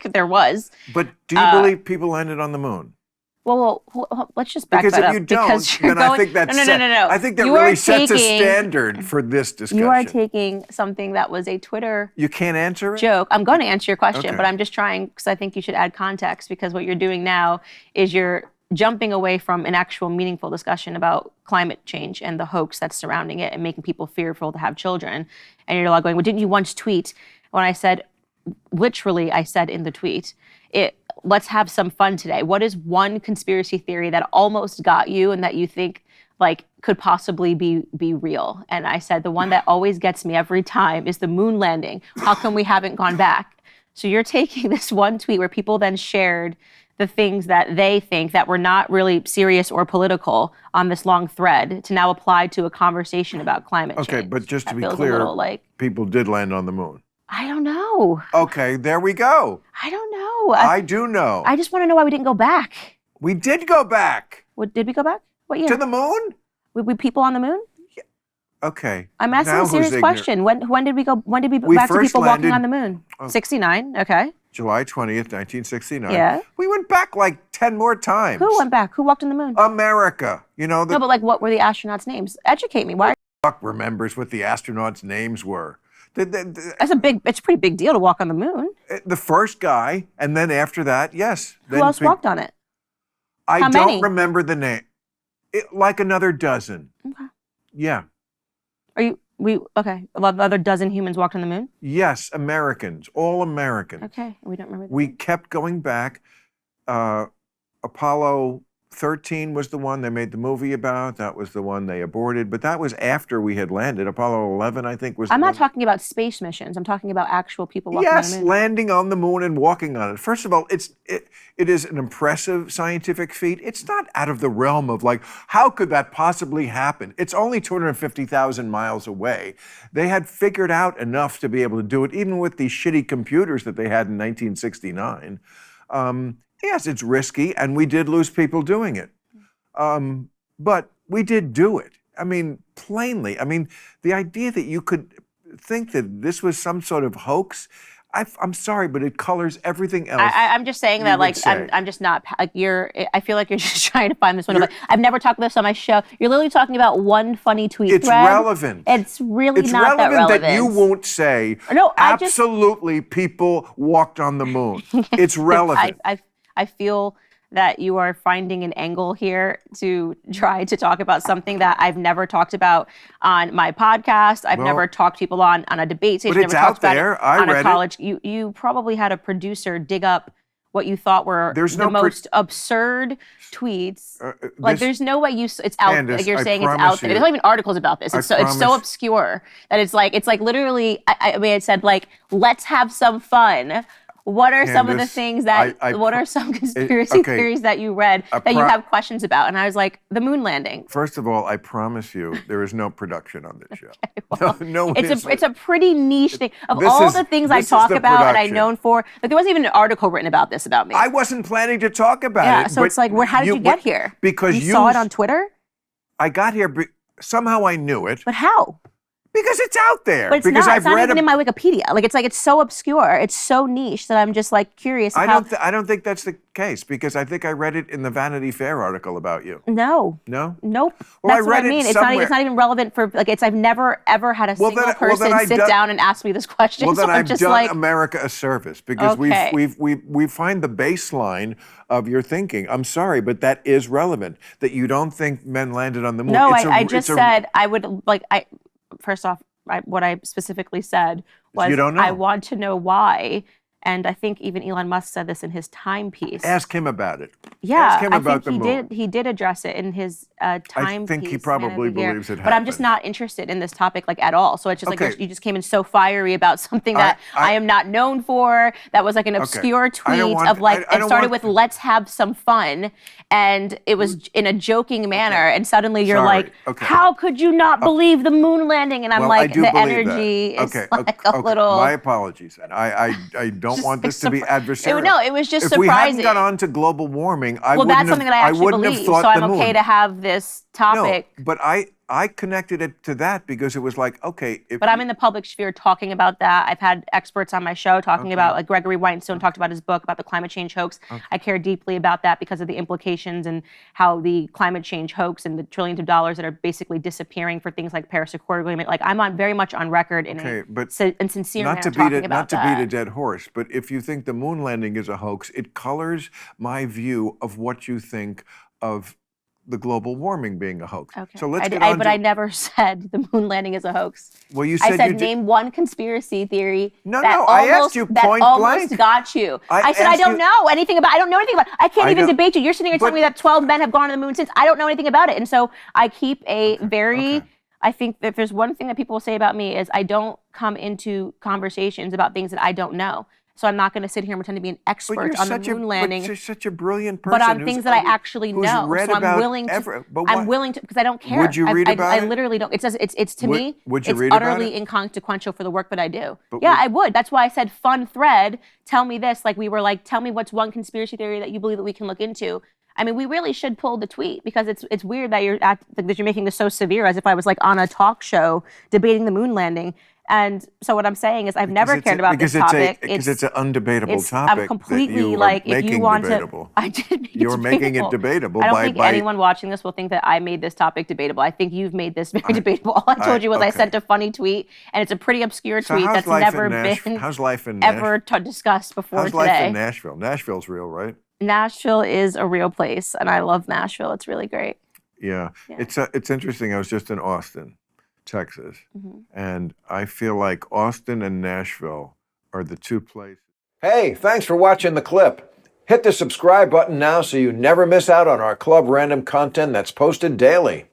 like there was. But do you believe people landed on the moon? Well, let's just back that up. Because if you don't, then I think that's no. I think that really sets a standard for this discussion. You are taking something that was a Twitter You can't answer it? joke. I'm going to answer your question, Okay. but I'm just trying because I think you should add context because what you're doing now is you're jumping away from an actual meaningful discussion about climate change and the hoax that's surrounding it and making people fearful to have children. And you're all going, well, didn't you once tweet when I said, literally I said in the tweet, let's have some fun today. What is one conspiracy theory that almost got you and that you think like could possibly be real? And I said, the one that always gets me every time is the moon landing. How come we haven't gone back? So you're taking this one tweet where people then shared the things that they think that were not really serious or political on this long thread to now apply to a conversation about climate change. Okay, but just to be feels a clear, little like, people did land on the moon. I don't know. Okay, there we go. I don't know. I do know. I just want to know why we didn't go back. We did go back. What, did we go back? What year? To the moon? We people on the moon? Yeah. Okay. I'm asking Now a serious who's ignorant? question. When did we go? When did we go We back to first people walking landed- on the moon? 69. Okay. July 20th, 1969. Yeah. We went back like 10 more times. Who went back? Who walked on the moon? America. You know, the No, but like, what were the astronauts' names? Educate me. Why? fuck remembers what the astronauts' names were. It's a pretty big deal to walk on the moon. The first guy, and then after that, yes. Who else walked on it? I How don't many? remember the name. Like another dozen. Okay. Yeah. Okay. Another dozen humans walked on the moon? Yes, Americans, all Americans. Okay. We don't remember. We kept going back. Apollo 13 was the one they made the movie about. That was the one they aborted. But that was after we had landed. Apollo 11, I think, was the I'm not one. talking about space missions. I'm talking about actual people walking on Yes, the moon. landing on the moon and walking on it. First of all, it is an impressive scientific feat. It's not out of the realm of like, how could that possibly happen? It's only 250,000 miles away. They had figured out enough to be able to do it, even with these shitty computers that they had in 1969. Yes, it's risky, and we did lose people doing it. But we did do it. I mean, plainly. I mean, the idea that you could think that this was some sort of hoax, I'm sorry, but it colors everything else. I'm just saying that, like, I'm just not, like, I feel like you're just trying to find this one. Like, I've never talked about this on my show. You're literally talking about one funny tweet thread. It's relevant. It's really it's not that relevant. that you won't say, no, absolutely, people walked on the moon. It's relevant. I feel that you are finding an angle here to try to talk about something that I've never talked about on my podcast. I've never talked to people on a debate stage. But it's never out talked about there. it I on read a college. You probably had a producer dig up what you thought were the most absurd tweets. There's no way it's out. Candace, like you're I saying it's promise out there. you. There's not even articles about this. It's so obscure that it's like literally. I mean, it said like, let's have some fun. What are some of the things that, what are some conspiracy theories that you read that you have questions about? And I was like, the moon landing. First of all, I promise you, there is no production on this show. Okay, well, no, it's a pretty niche thing. Of all the things I talk about and I'm known for, like there wasn't even an article written about this about me. I wasn't planning to talk about it. Yeah, so it's like, how did you get here? Because you saw it on Twitter? I got here, somehow I knew it. But how? Because it's out there. But it's because not. It's not even in my Wikipedia. Like it's so obscure. It's so niche that I'm just like curious. I don't think that's the case because I think I read it in the Vanity Fair article about you. No. No? Nope. Well, that's what I mean. It's not even relevant for like I've never ever had a single person sit down and ask me this question. Well, then so I've just done like, America a service because we find the baseline of your thinking. I'm sorry, but that is relevant. That you don't think men landed on the moon. No, I just said I would like first off, what I specifically said was you don't know. I want to know why. And I think even Elon Musk said this in his timepiece. Ask him about it. Yeah, Ask him about I think he did address it in his timepiece. I think he probably believes it happened. But I'm just not interested in this topic like at all. So it's just like you just came in so fiery about something that I am not known for. That was like an obscure tweet of like it started with "Let's have some fun," and it was in a joking manner. And suddenly you're like, "How could you not believe the moon landing?" And I'm like, the energy is like a little. My apologies. I don't want this to be adversarial. No, it was just if surprising. If we hadn't got on to global warming, I wouldn't that's something that I actually believe. So I'm okay to have this topic. No, but I I connected it to that because it was like, okay. But I'm in the public sphere talking about that. I've had experts on my show talking about, like Gregory Weinstein talked about his book about the climate change hoax. I care deeply about that because of the implications and how the climate change hoax and the trillions of dollars that are basically disappearing for things like Paris Accord Agreement. Like I'm very much on record in a sincere manner talking about that. Not to beat a dead horse, but if you think the moon landing is a hoax, it colors my view of what you think of the global warming being a hoax. Okay. So let's get on. But I never said the moon landing is a hoax. Well, you said I said name one conspiracy theory. I asked you point almost blank. Got you. I said I don't know anything about. I don't know anything about. I can't even debate you. You're sitting here telling me that 12 men have gone to the moon since. I don't know anything about it, and so I keep a very. I think if there's one thing that people will say about me is I don't come into conversations about things that I don't know. So I'm not going to sit here and pretend to be an expert on the moon landing. But you're such a brilliant person. But on things that I actually know. So I'm willing to. I'm willing to because I don't care. Would you read about it? I literally don't. It's to me. Would you it's read about utterly it? Inconsequential for the work that I do. Yeah, I would. That's why I said fun thread. Tell me this. Like we were like, tell me what's one conspiracy theory that you believe that we can look into. I mean, we really should pull the tweet because it's weird that you're making this so severe, as if I was like on a talk show debating the moon landing. And so what I'm saying is I've never cared about this topic. Because it's an undebatable topic. I'm completely like, if you want to, I did make it You're making it debatable. I don't think anyone watching this will think that I made this topic debatable. I think you've made this very debatable. All I told you was I sent a funny tweet, and it's a pretty obscure tweet that's never been how's life in ever discussed before today. How's life in Nashville? Nashville's real, right? Nashville is a real place, and I love Nashville. It's really great. Yeah. It's interesting. I was just in Austin, Texas, and I feel like Austin and Nashville are the two places. Hey, thanks for watching the clip. Hit the subscribe button now so you never miss out on our Club Random content that's posted daily.